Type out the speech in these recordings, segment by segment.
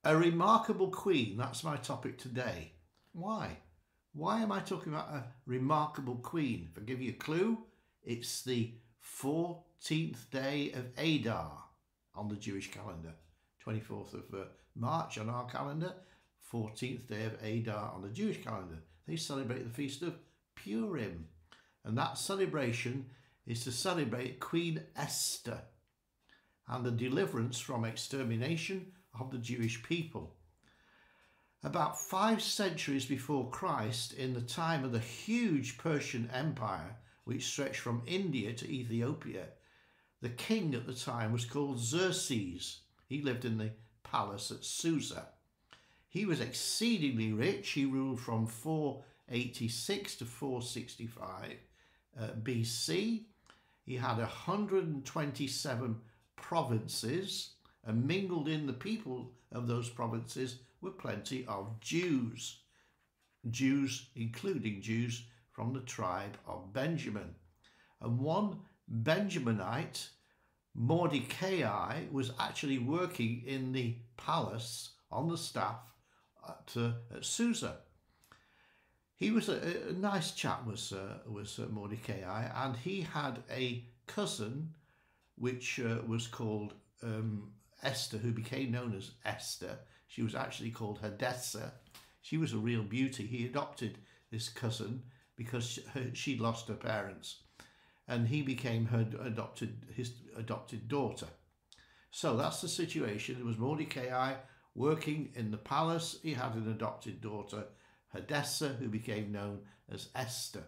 A remarkable queen, that's my topic today. Why? Why am I talking about a remarkable queen? If I give you a clue, it's the 14th day of Adar on the Jewish calendar. 24th of March on our calendar, 14th day of Adar on the Jewish calendar. They celebrate the feast of Purim. And that celebration is to celebrate Queen Esther and the deliverance from extermination of the Jewish people. About 5 centuries before Christ, in the time of the huge Persian Empire, which stretched from India to Ethiopia, the king at the time was called Xerxes. He lived in the palace at Susa. He was exceedingly rich. He ruled from 486 to 465 BC. He had 127 provinces, and mingled in the people of those provinces were plenty of Jews. Jews, including Jews from the tribe of Benjamin. And one Benjaminite, Mordecai, was actually working in the palace on the staff at Susa. He was a nice chap, was Mordecai, and he had a cousin which was called Esther, who became known as Esther. She was actually called Hadassah. She was a real beauty. He adopted this cousin because she'd lost her parents, and he became his adopted daughter. So that's the situation. It was Mordecai working in the palace. He had an adopted daughter, Hadassah, who became known as Esther.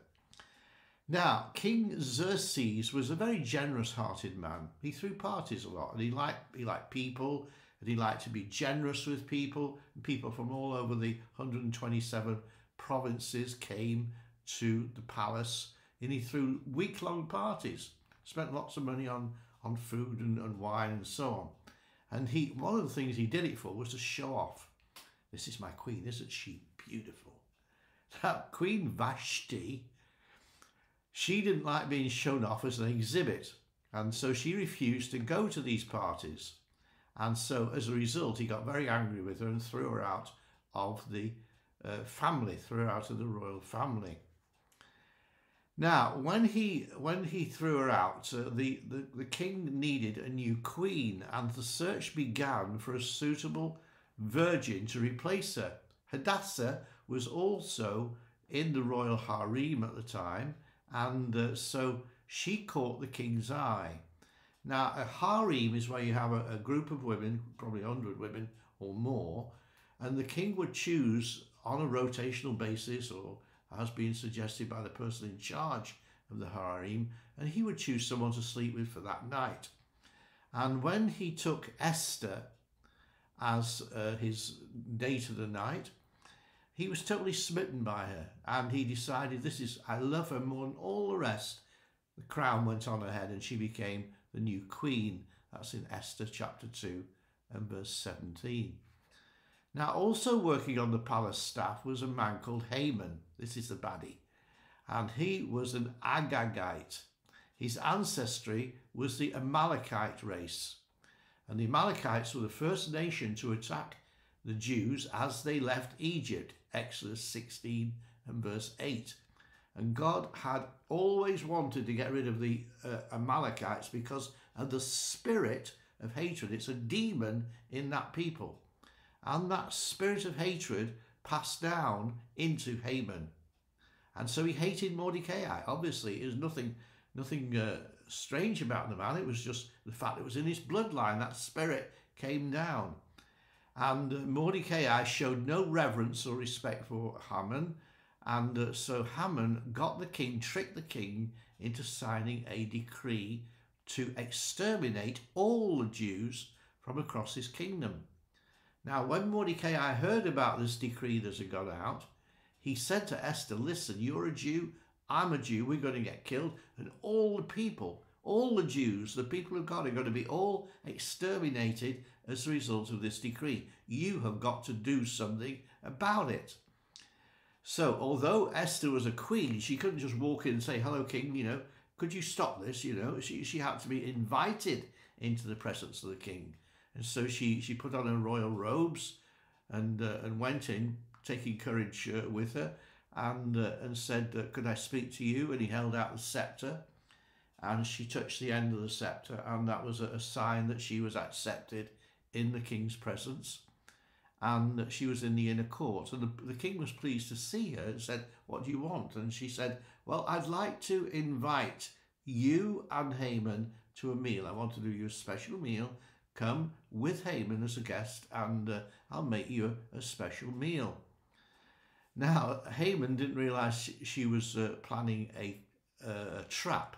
Now, King Xerxes was a very generous-hearted man. He threw parties a lot, and he liked people, and he liked to be generous with people. And people from all over the 127 provinces came to the palace, and he threw week-long parties, spent lots of money on food and wine and so on. And one of the things he did it for was to show off. This is my queen, isn't she beautiful? That Queen Vashti, she didn't like being shown off as an exhibit, and so she refused to go to these parties. And so as a result, he got very angry with her and threw her out of the family, threw her out of the royal family. Now, when he threw her out, the king needed a new queen, and the search began for a suitable virgin to replace her. Hadassah was also in the royal harem at the time, and so she caught the king's eye. Now, a harem is where you have a group of women, probably 100 women or more, and the king would choose on a rotational basis, or as being suggested by the person in charge of the harem, and he would choose someone to sleep with for that night. And when he took Esther as his date of the night, he was totally smitten by her, and he decided, I love her more than all the rest. The crown went on her head, and she became the new queen. That's in Esther chapter 2 and verse 17. Now, also working on the palace staff was a man called Haman. This is the baddie. And he was an Agagite. His ancestry was the Amalekite race. And the Amalekites were the first nation to attack the Jews as they left Egypt, Exodus 16 and verse 8. And God had always wanted to get rid of the Amalekites because of the spirit of hatred. It's a demon in that people. And that spirit of hatred passed down into Haman. And so he hated Mordecai. Obviously, it was nothing strange about the man. It was just the fact it was in his bloodline. That spirit came down. And Mordecai showed no reverence or respect for Haman. And so Haman tricked the king into signing a decree to exterminate all the Jews from across his kingdom. Now, when Mordecai heard about this decree that had gone out, he said to Esther, listen, you're a Jew, I'm a Jew, we're going to get killed, and all the people, all the Jews, the people of God are going to be all exterminated as a result of this decree. You have got to do something about it. So, although Esther was a queen, she couldn't just walk in and say, hello, king, could you stop this? She had to be invited into the presence of the king. And so she put on her royal robes, and went in, taking courage with her, and said, "Could I speak to you?" And he held out the scepter, and she touched the end of the scepter, and that was a sign that she was accepted in the king's presence, and that she was in the inner court. And the king was pleased to see her and said, "What do you want?" And she said, "Well, I'd like to invite you and Haman to a meal. I want to do you a special meal. Come with Haman as a guest, and I'll make you a special meal." Now, Haman didn't realize she was planning a trap,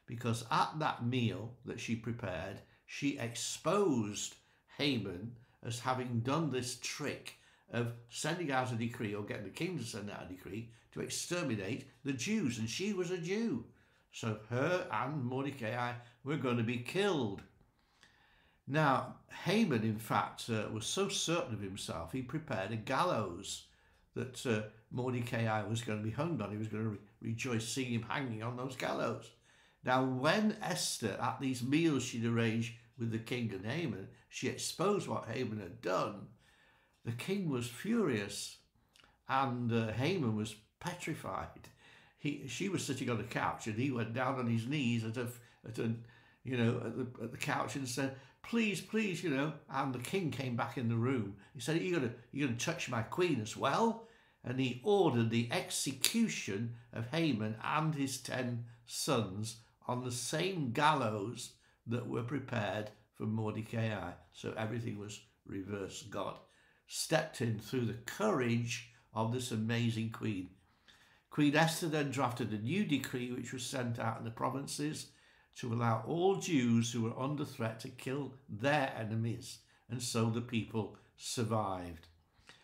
because at that meal that she prepared, she exposed Haman as having done this trick of sending out a decree, or getting the king to send out a decree, to exterminate the Jews, and she was a Jew. So her and Mordecai were going to be killed. Now, Haman, in fact, was so certain of himself, he prepared a gallows that Mordecai was going to be hung on. He was going to rejoice seeing him hanging on those gallows. Now, when Esther, at these meals she'd arranged with the king and Haman, she exposed what Haman had done, the king was furious, and Haman was petrified. She was sitting on the couch, and he went down on his knees at the couch and said, "Please, please, And the king came back in the room. He said, "You're gonna touch my queen as well?" And he ordered the execution of Haman and his 10 sons on the same gallows that were prepared for Mordecai. So everything was reversed. God stepped in through the courage of this amazing queen. Queen Esther then drafted a new decree which was sent out in the provinces to allow all Jews who were under threat to kill their enemies, and so the people survived.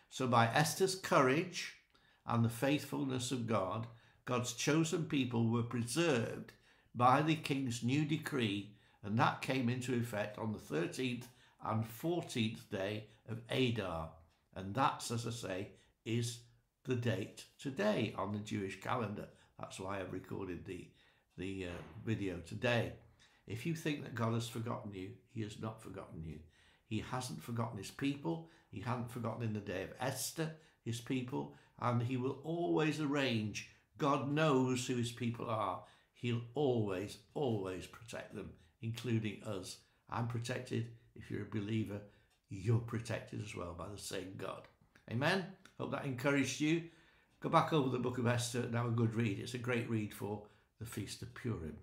So by Esther's courage and the faithfulness of God, God's chosen people were preserved by the king's new decree, and that came into effect on the 13th and 14th day of Adar. And that's, as I say, is the date today on the Jewish calendar. That's why I've recorded the video today. If you think that God has forgotten you, he has not forgotten you. He hasn't forgotten his people. He hadn't forgotten in the day of Esther his people, and he will always arrange. God knows who his people are. He'll always, always protect them, including us. I'm protected. If you're a believer, you're protected as well by the same God. Amen. Hope that encouraged you. Go back over the book of Esther and have a good read. It's a great read for the Feast of Purim.